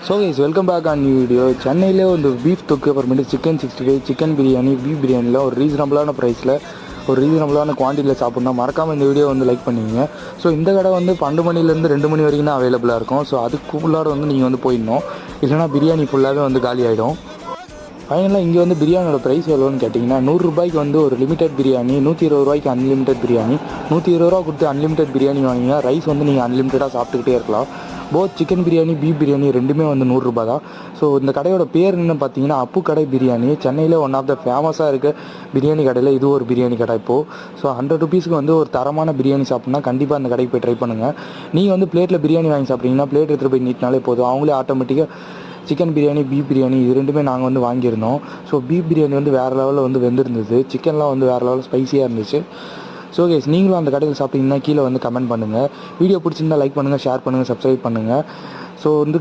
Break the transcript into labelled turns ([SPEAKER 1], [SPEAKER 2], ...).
[SPEAKER 1] So guys welcome back on new video. சென்னையிலே வந்து beef தொக்கு, அப்புறமேட்டு சிக்கன் 65, சிக்கன் பிரியாணி, பீஃப் பிரியாணியில் ஒரு ரீசனபிளான ப்ரைஸில் ஒரு ரீசனபிளான குவான்டிட்டியில் சாப்பிட்னா மறக்காமல் இந்த வீடியோ வந்து லைக் பண்ணுவீங்க. ஸோ இந்த கடை வந்து 12 மணிலேருந்து 2 மணி வரைக்கும் தான் அவைலபிளாக இருக்கும். ஸோ அதுக்குள்ளார வந்து நீங்கள் வந்து போயிடணும், இல்லைனா பிரியாணி ஃபுல்லாகவே வந்து காலி ஆகிடும். ஃபைனலாக இங்கே வந்து பிரியாணியோட ப்ரைஸ் எவ்வளோன்னு கேட்டிங்கன்னா, 100 ரூபாய்க்கு வந்து ஒரு லிமிடெட் பிரியாணி, 120 ரூபாய்க்கு அன்லிமிடெட் பிரியாணி. 120 ரூபா கொடுத்து அன்லிமிடெட் பிரியாணி வாங்கினா ரைஸ் வந்து நீங்கள் அன்லிமிட்டடாக சாப்பிட்டுக்கிட்டே இருக்கலாம். Both chicken biryani, beef biryani ரெண்டுமே வந்து 100 ரூபா தான். ஸோ இந்த கடையோட பேர் என்னன்னு பார்த்தீங்கன்னா அப்பு கடை பிரியாணி. சென்னையில் ஒன் ஆஃப் த ஃபேமஸாக இருக்க பிரியாணி கடையில் இது ஒரு பிரியாணி கடை இப்போது. ஸோ 100 ருபீஸ்க்கு வந்து ஒரு தரமான பிரியாணி சாப்பிட்னா கண்டிப்பாக அந்த கடைக்கு போய் ட்ரை பண்ணுங்கள். நீங்கள் வந்து பிளேட்டில் பிரியாணி வாங்கி சாப்பிட்றீங்கன்னா பிளேட் எடுத்துகிட்டு போய் நீட்டினாலே போதும், அவங்களே ஆட்டோமேட்டிக்காக சிக்கன் பிரியாணி, பீஃப் பிரியாணி இது ரெண்டுமே நாங்கள் வந்து வாங்கியிருந்தோம். ஸோ பீஃப் பிரியாணி வந்து வேறு லெவலில் வந்து வெந்திருந்தது, சிக்கன்லாம் வந்து வேறு லெவலில் ஸ்பைஸியாக இருந்துச்சு. ஸோ கைஸ் நீங்களும் அந்த கடையில் சாப்பிட்டீங்கன்னா கீழே வந்து கமெண்ட் பண்ணுங்கள். வீடியோ பிடிச்சிருந்தா லைக் பண்ணுங்கள், ஷேர் பண்ணுங்கள், சப்ஸ்கிரைப் பண்ணுங்கள். ஸோ வந்து